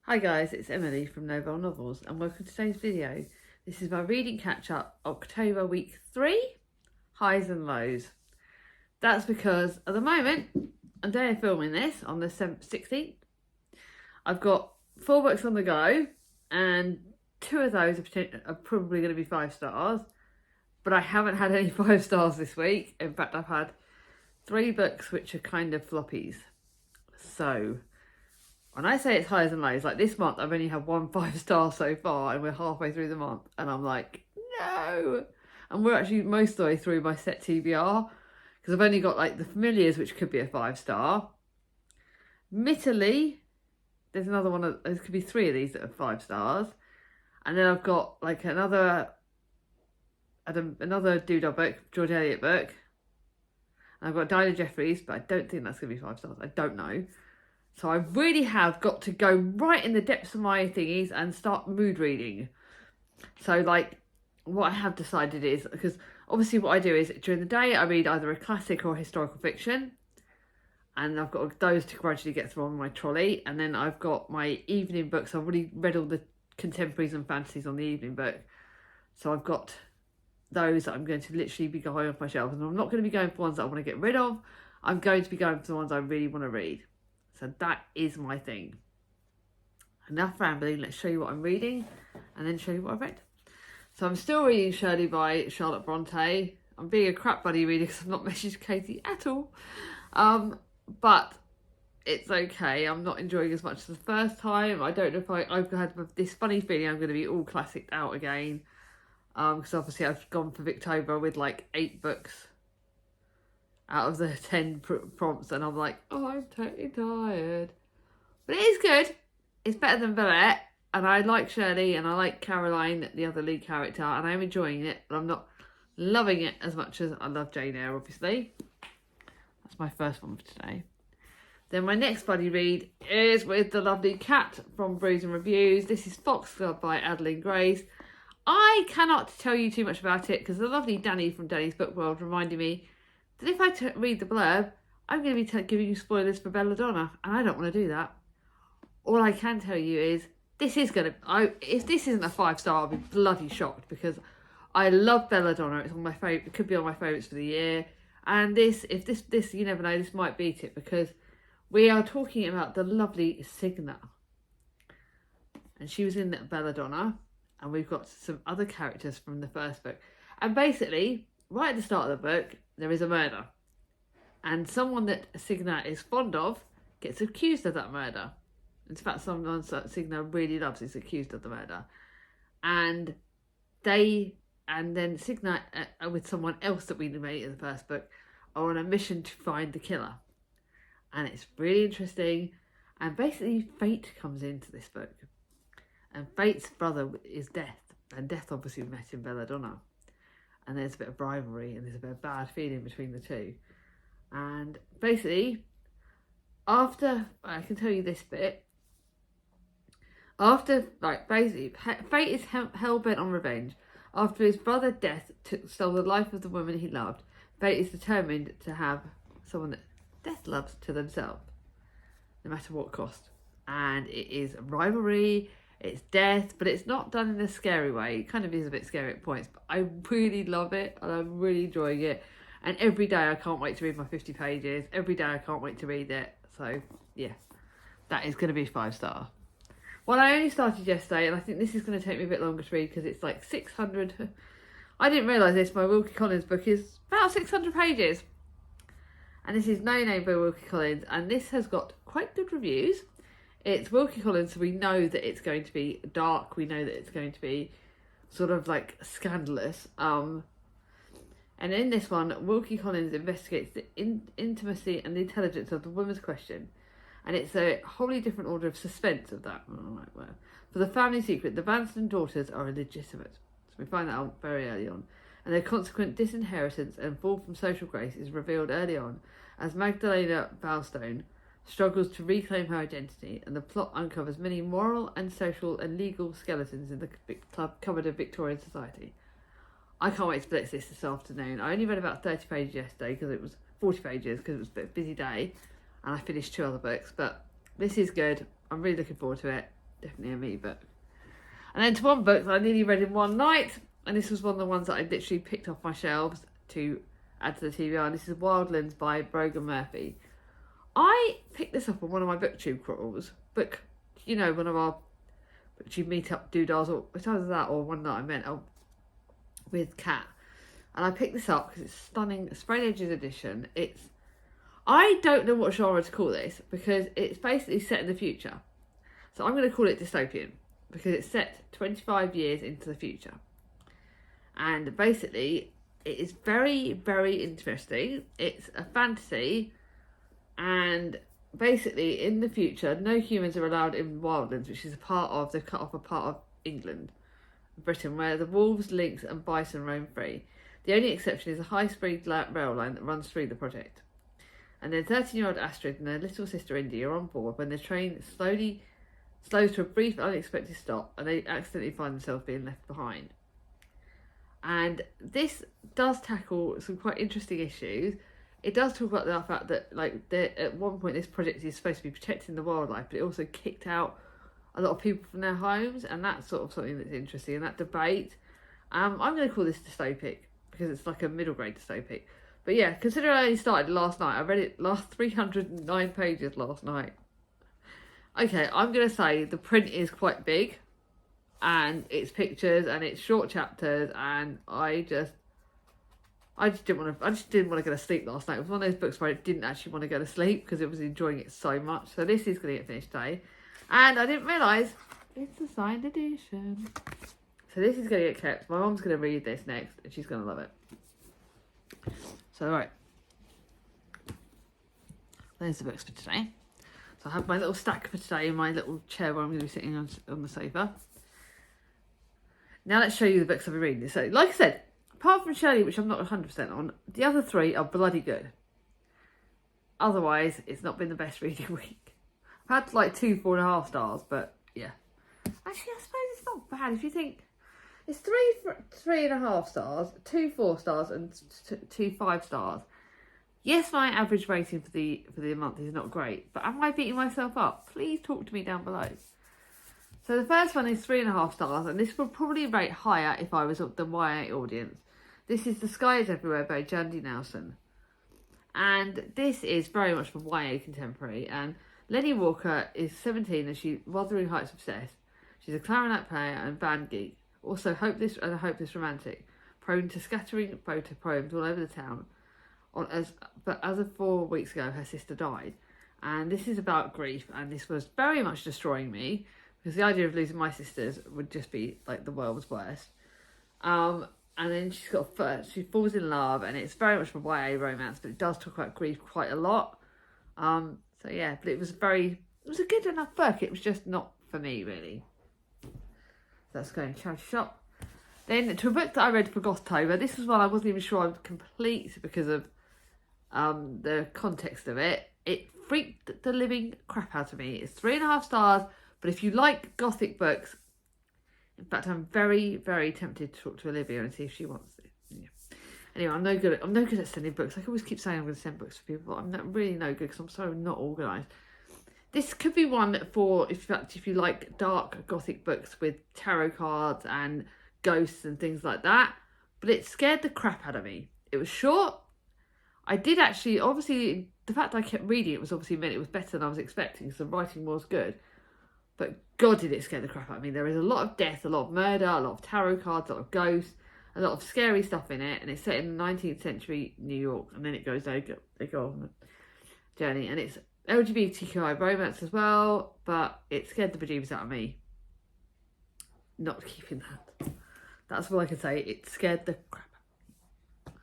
Hi guys, it's Emily from Novel Novels and welcome to today's video. This is my reading catch up October week 3, highs and lows. That's because at the moment, I'm doing filming this on the 16th. I've got 4 books on the go and 2 of those are probably going to be 5 stars, but I haven't had any 5 stars this week. In fact, I've had 3 books which are kind of floppies. So when I say it's highs and lows, like this month I've only had 1 5-star so far and we're halfway through the month and I'm like, no. And we're actually most of the way through my set TBR because I've only got like The Familiars, which could be a 5-star. Mitterly, there's another one, there could be 3 of these that are 5 stars. And then I've got like another Doodah book, George Eliot book. And I've got Dinah Jeffries, but I don't think that's going to be 5 stars. I don't know. So I really have got to go right in the depths of my thingies and start mood reading. So like what I have decided is, because obviously what I do is during the day I read either a classic or historical fiction. And I've got those to gradually get through on my trolley. And then I've got my evening books. I've already read all the contemporaries and fantasies on the evening book. So I've got those that I'm going to literally be going off my shelves. And I'm not going to be going for ones that I want to get rid of. I'm going to be going for the ones I really want to read. So that is my thing. Enough rambling, let's show you what I'm reading and then show you what I've read. So I'm still reading Shirley by Charlotte Bronte. I'm being a crap buddy reader because I've not messaged Katie at all. But it's okay. I'm not enjoying as much as the first time. I don't know if I've had this funny feeling I'm going to be all classicked out again. Because obviously I've gone for Victober with like 8 books out of the 10 prompts and I'm like, oh, I'm totally tired. But it is good. It's better than Villette. And I like Shirley and I like Caroline, the other lead character, and I'm enjoying it, but I'm not loving it as much as I love Jane Eyre, obviously. That's my first one for today. Then my next buddy read is with the lovely Cat from Brews and Reviews. This is Foxglove by Adeline Grace. I cannot tell you too much about it because the lovely Danny from Danny's Book World reminded me that if I read the blurb, I'm going to be giving you spoilers for Belladonna, and I don't want to do that. All I can tell you is this is going to... if this isn't a 5-star, I'll be bloody shocked because I love Belladonna. It's on my favourite. It could be on my favourites for the year. And this, you never know, this might beat it because we are talking about the lovely Signa. And she was in Belladonna, and we've got some other characters from the first book. And basically, right at the start of the book, there is a murder. And someone that Signa is fond of gets accused of that murder. In fact, someone that Signa really loves is accused of the murder. And then Signa, with someone else that we meet in the first book, are on a mission to find the killer. And it's really interesting. And basically, fate comes into this book. And Fate's brother is Death. And Death obviously met in Belladonna. And there's a bit of rivalry and there's a bit of bad feeling between the two. And basically, after, I can tell you this bit, Fate is hell-bent on revenge. After his brother Death stole the life of the woman he loved, Fate is determined to have someone that Death loves to themselves, no matter what cost. And it is rivalry, it's death, but it's not done in a scary way. It kind of is a bit scary at points, but I really love it and I'm really enjoying it. And every day I can't wait to read my 50 pages. Every day I can't wait to read it. So, yeah, that is going to be 5-star. Well, I only started yesterday, and I think this is going to take me a bit longer to read because it's like 600. I didn't realise this. My Wilkie Collins book is about 600 pages. And this is No Name by Wilkie Collins, and this has got quite good reviews. It's Wilkie Collins, so we know that it's going to be dark. We know that it's going to be sort of like scandalous. And in this one, Wilkie Collins investigates the intimacy and the intelligence of the woman's question. And it's a wholly different order of suspense of that. For the family secret, the Vanstone daughters are illegitimate. So we find that out very early on. And their consequent disinheritance and fall from social grace is revealed early on as Magdalena Vanstone struggles to reclaim her identity, and the plot uncovers many moral and social and legal skeletons in the cupboard of Victorian society. I can't wait to blitz this afternoon. I only read about 30 pages yesterday because it was 40 pages because it was a bit of a busy day, and I finished 2 other books, but this is good. I'm really looking forward to it. definitely a me book. And then to one book that I nearly read in one night, and this was one of the ones that I literally picked off my shelves to add to the TBR, and this is Wildlands by Brogan Murphy. I picked this up on one of my booktube crawls, one of our booktube meetup doodles, or it's either that or one that I meant with Kat. And I picked this up because it's stunning, Sprayed Edges edition. I don't know what genre to call this because it's basically set in the future. So I'm going to call it dystopian because it's set 25 years into the future. And basically, it is very, very interesting. It's a fantasy, and basically in the future, no humans are allowed in Wildlands, which is they've cut off a part of England, Britain, where the wolves, lynx and bison roam free. The only exception is a high-speed rail line that runs through the project. And then 13-year-old Astrid and their little sister Indy are on board when the train slows to a brief unexpected stop and they accidentally find themselves being left behind. And this does tackle some quite interesting issues. It does talk about the fact that at one point this project is supposed to be protecting the wildlife, but it also kicked out a lot of people from their homes, and that's sort of something that's interesting, and that debate. I'm going to call this dystopic because it's like a middle grade dystopic. But yeah, considering I only started last night, I read it last 309 pages last night. Okay, I'm going to say the print is quite big, and it's pictures and it's short chapters, and I just didn't want to go to sleep last night. It was one of those books where I didn't actually want to go to sleep because I was enjoying it so much. So this is going to get finished today, and I didn't realise it's a signed edition. So this is going to get kept. My mum's going to read this next, and she's going to love it. So right, there's the books for today. So I have my little stack for today in my little chair where I'm going to be sitting on the sofa. Now let's show you the books I've been reading. So like I said, apart from Shelley, which I'm not 100% on, the other three are bloody good. Otherwise, it's not been the best reading week. I've had like 2 4.5 stars, but yeah. Actually, I suppose it's not bad if you think it's 3.5 stars, 2 4 stars, and 2 5 stars. Yes, my average rating for the month is not great, but am I beating myself up? Please talk to me down below. So the first one is 3.5 stars, and this would probably rate higher if I was of the YA audience. This is The Sky is Everywhere by Jandy Nelson. And this is very much for YA contemporary. And Lenny Walker is 17 and she's Wuthering Heights obsessed. She's a clarinet player and band geek. Also hopeless romantic. Prone to scattering photo poems all over the town. But as of 4 weeks ago, her sister died. And this is about grief, and this was very much destroying me. Because the idea of losing my sisters would just be like the world's worst. And then she falls in love, and it's very much a YA romance, but it does talk about grief quite a lot. So yeah, but it was a good enough book. It was just not for me really. So let's go and charity shop. Then to a book that I read for Gothtober. This was one I wasn't even sure I would complete because of the context of it. It freaked the living crap out of me. It's 3.5 stars. But if you like gothic books, in fact, I'm very, very tempted to talk to Olivia and see if she wants it. Yeah. Anyway, I'm no good at sending books. I always keep saying I'm going to send books for people, but I'm not really no good because I'm so not organised. This could be one for, if you like dark gothic books with tarot cards and ghosts and things like that. But it scared the crap out of me. It was short. I did actually, obviously, the fact I kept reading it was obviously meant it was better than I was expecting because the writing was good. But God, did it scare the crap out of me. There is a lot of death, a lot of murder, a lot of tarot cards, a lot of ghosts, a lot of scary stuff in it. And it's set in 19th century New York. And then they go on a journey. And it's LGBTQI romance as well. But it scared the bejeebus out of me. Not keeping that. That's all I can say. It scared the crap out of me.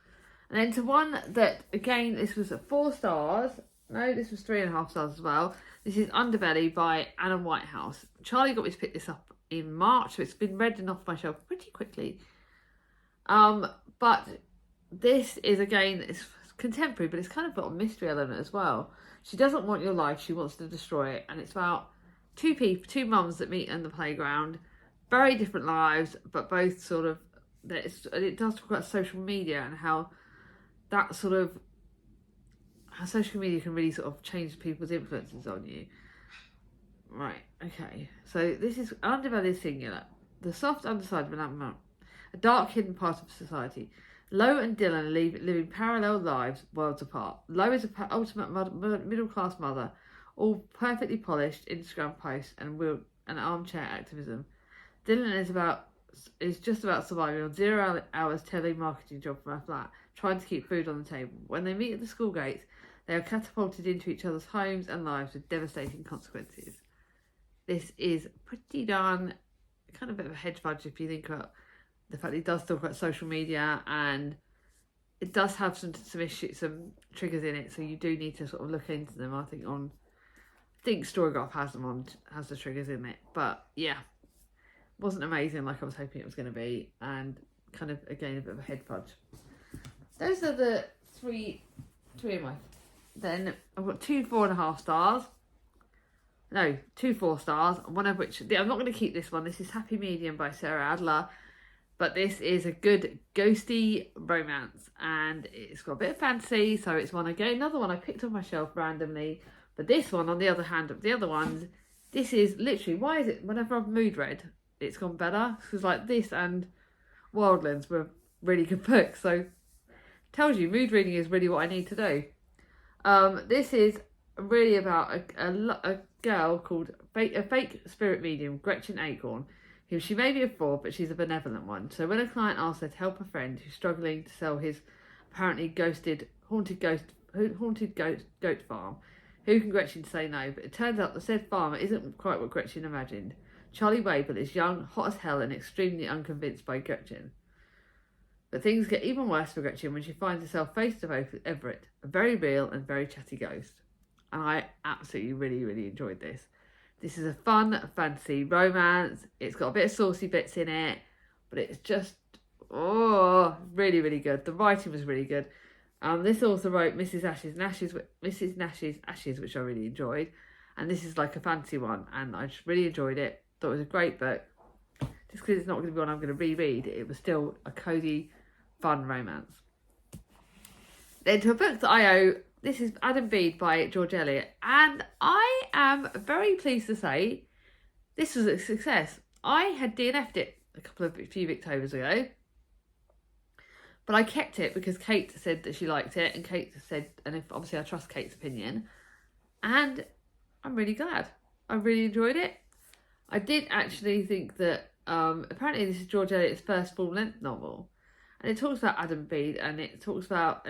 And then to one that, again, this was 4 stars. No, this was 3.5 stars as well. This is Underbelly by Anna Whitehouse. Charlie got me to pick this up in March, so it's been read and off my shelf pretty quickly. But this is, again, it's contemporary, but it's kind of got a mystery element as well. She doesn't want your life, she wants to destroy it. And it's about two mums that meet in the playground. Very different lives, but both sort of, it does talk about social media and how that sort of, how social media can really sort of change people's influences on you. Right, okay. Okay, so this is undervalued singular. The soft underside of an animal, a dark hidden part of society. Lo and Dylan living parallel lives, worlds apart. Lo is a ultimate middle-class mother, all perfectly polished Instagram posts and armchair activism. Dylan is just about surviving on 0 hours telemarketing job from her flat, trying to keep food on the table. When they meet at the school gates, they are catapulted into each other's homes and lives with devastating consequences. This is pretty darn kind of a bit of a hedge fudge if you think about the fact that it does talk about social media, and it does have some issues, some triggers in it, so you do need to sort of look into them. I think Storygraph has the triggers in it, but yeah, wasn't amazing like I was hoping it was going to be, and kind of again a bit of a head fudge. Those are the three of my. Then I've got 2 4.5 stars. No, 2 4 stars, one of which I'm not going to keep this one. This is Happy Medium by Sarah Adler. But this is a good ghosty romance, and it's got a bit of fantasy, so it's another one I picked off my shelf randomly. But this one, on the other hand, of the other ones, this is literally, why is it, whenever I've mood read, it's gone better? Because like this and Wildlands were really good books, so tells you mood reading is really what I need to do. This is really about a girl called a fake spirit medium, Gretchen Acorn, who she may be a fraud, but she's a benevolent one. So when a client asks her to help a friend who's struggling to sell his apparently haunted goat farm, who can Gretchen say no? But it turns out the said farmer isn't quite what Gretchen imagined. Charlie Wable is young, hot as hell, and extremely unconvinced by Gretchen. But things get even worse for Gretchen when she finds herself face to face with Everett, a very real and very chatty ghost. And I absolutely really enjoyed this. This is a fun fantasy romance. It's got a bit of saucy bits in it, but it's just really good. The writing was really good. This author wrote Mrs. Nash's Ashes, which I really enjoyed, and this is like a fancy one, and I just really enjoyed it. Thought it was a great book. Just because it's not going to be one I'm going to reread, it was still a cosy, fun romance. Then to a book that I owe. This is Adam Bede by George Eliot, and I am very pleased to say this was a success. I had DNF'd it a few Victovers ago, but I kept it because Kate said that she liked it, and Kate said, and if obviously I trust Kate's opinion, and I'm really glad. I really enjoyed it. I did actually think that apparently this is George Eliot's first full-length novel. And it talks about Adam Bede, and it's got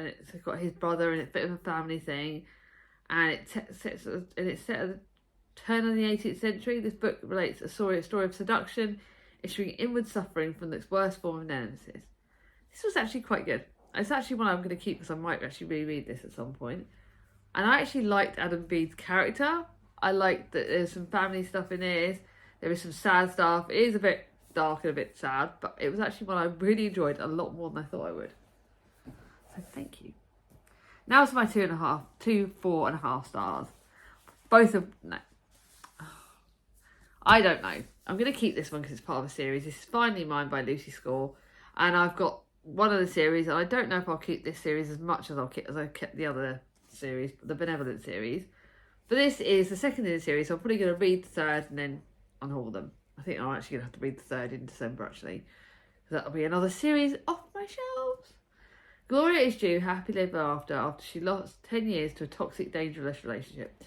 his brother, and it's a bit of a family thing, and it's set at the turn of the 18th century. This book relates a story of seduction, issuing inward suffering from its worst form of nemesis. This was actually quite good. It's actually one I'm going to keep because I might actually reread this at some point. And I actually liked Adam Bede's character. I liked that there's some family stuff in this. There is some sad stuff. It is a bit dark and a bit sad, but it was actually one I really enjoyed a lot more than I thought I would. So thank you. Now to my 2 4.5 stars. Both of no. I don't know. I'm going to keep this one because it's part of a series. This is Finally Mine by Lucy Score, and I've got one of the series, and I don't know if I'll keep this series as much as I kept the other series, the Benevolent series. But this is the second in the series, so I'm probably going to read the third and then unhaul them. I think I'm actually going to have to read the third in December, actually. So that'll be another series off my shelves. Gloria is due happily ever after she lost 10 years to a toxic, dangerous relationship.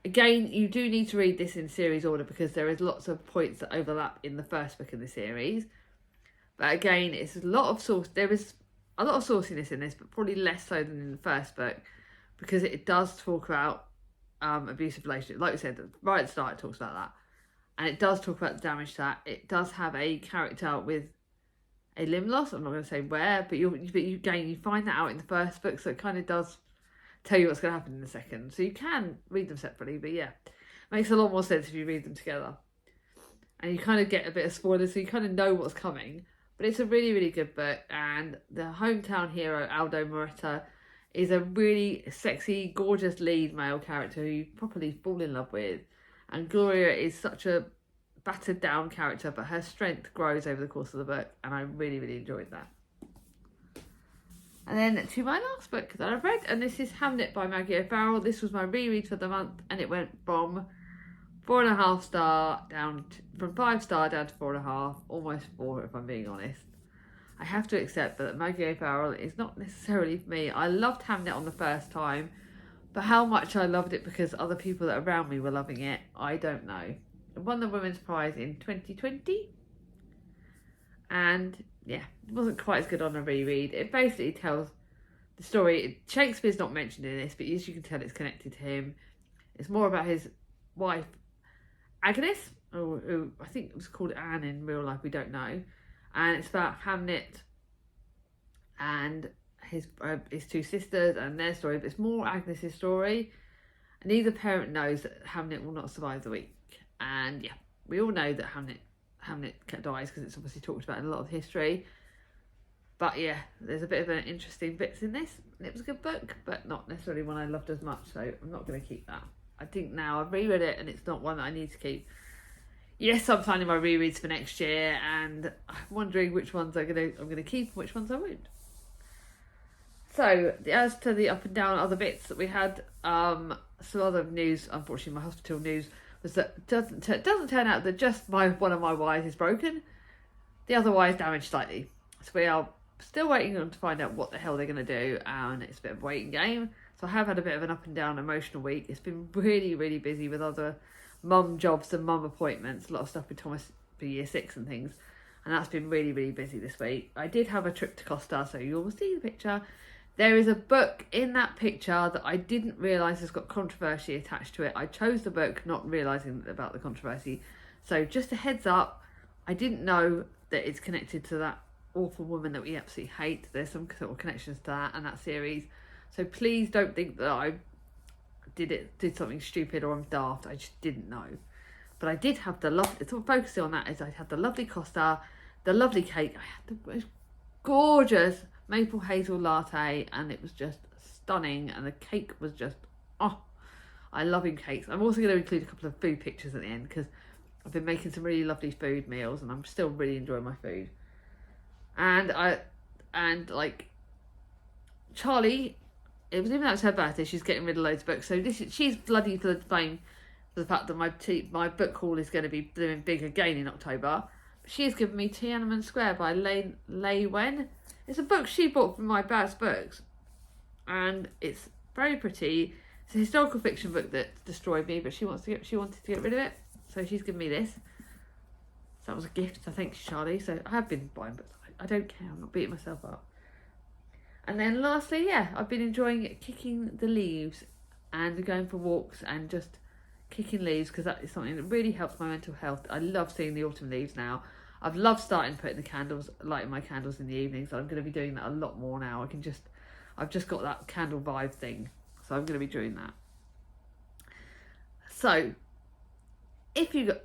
Again, you do need to read this in series order because there is lots of points that overlap in the first book in the series. But again, it's a lot of sauce. There is a lot of sauciness in this, but probably less so than in the first book because it does talk about abusive relationships. Like we said, right at the start, it talks about that. And it does talk about the damage to that. It does have a character with a limb loss. I'm not going to say where, but you find that out in the first book, so it kind of does tell you what's going to happen in the second. So you can read them separately, but yeah, it makes a lot more sense if you read them together. And you kind of get a bit of spoilers, so you kind of know what's coming. But it's a really good book, and the hometown hero, Aldo Moretta, is a really sexy, gorgeous lead male character who you properly fall in love with. And Gloria is such a battered down character, but her strength grows over the course of the book, and I really enjoyed that. And then to my last book that I've read, and this is Hamnet by Maggie O'Farrell. This was my reread for the month, and it went from 4.5 star from 5 star down to 4.5, almost 4 if I'm being honest. I have to accept that Maggie O'Farrell is not necessarily for me. I loved Hamnet on the first time, but how much I loved it because other people that around me were loving it, I don't know. It won the Women's Prize in 2020, and yeah, it wasn't quite as good on a reread. It basically tells the story. Shakespeare's not mentioned in this, but as you can tell, it's connected to him. It's more about his wife, Agnes, who I think was called Anne in real life, we don't know. And it's about Hamnet and his 2 sisters and their story, but it's more Agnes's story. And neither parent knows that Hamnet will not survive the week. And yeah, we all know that Hamnet dies because it's obviously talked about in a lot of history. But yeah, there's a bit of an interesting bits in this. And it was a good book, but not necessarily one I loved as much, so I'm not going to keep that. I think now I've reread it and it's not one that I need to keep. Yes, I'm planning my rereads for next year, and I'm wondering which ones I'm gonna keep and which ones I won't. So, as to the up and down other bits that we had, some other news, unfortunately my hospital news, was that it doesn't turn out that just one of my wires is broken. The other wire is damaged slightly. So we are still waiting on to find out what the hell they're going to do, and it's a bit of a waiting game. So I have had a bit of an up and down emotional week. It's been really, really busy with other mum jobs and mum appointments, a lot of stuff with Thomas for year 6 and things, and that's been really, really busy this week. I did have a trip to Costa, so you'll see the picture. There is a book in that picture that I didn't realise has got controversy attached to it. I chose the book not realising about the controversy, so just a heads up, I didn't know that it's connected to that awful woman that we absolutely hate. There's some sort of connections to that and that series, so please don't think that I did something stupid or I'm daft. I just didn't know. But I did have the lovely, so focusing on that is I had the lovely Costa, the lovely cake. I had the most gorgeous maple hazel latte, and it was just stunning, and the cake was just, oh, I love cakes. I'm also going to include a couple of food pictures at the end because I've been making some really lovely food meals and I'm still really enjoying my food. And like Charlie, it was even though it's her birthday, she's getting rid of loads of books. So she's bloody for the fame for the fact that my book haul is going to be doing big again in October. She's given me Tiananmen Square by Lei Wen. It's a book she bought from my Baz Books, and it's very pretty. It's a historical fiction book that destroyed me, but she wanted to get rid of it, so she's given me this. So that was a gift, I think, Charlie. So I have been buying books. I don't care. I'm not beating myself up. And then lastly, yeah, I've been enjoying kicking the leaves and going for walks and just kicking leaves because that is something that really helps my mental health. I love seeing the autumn leaves now. I've loved starting putting lighting my candles in the evening, so I'm going to be doing that a lot more now. I've just got that candle vibe thing, so I'm going to be doing that. So,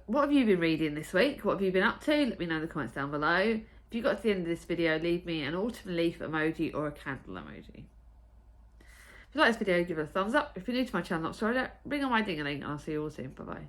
what have you been reading this week? What have you been up to? Let me know in the comments down below. If you got to the end of this video, leave me an autumn leaf emoji or a candle emoji. If you like this video, give it a thumbs up. If you're new to my channel, not sorry, ring on my ding-a-ling, and I'll see you all soon. Bye bye.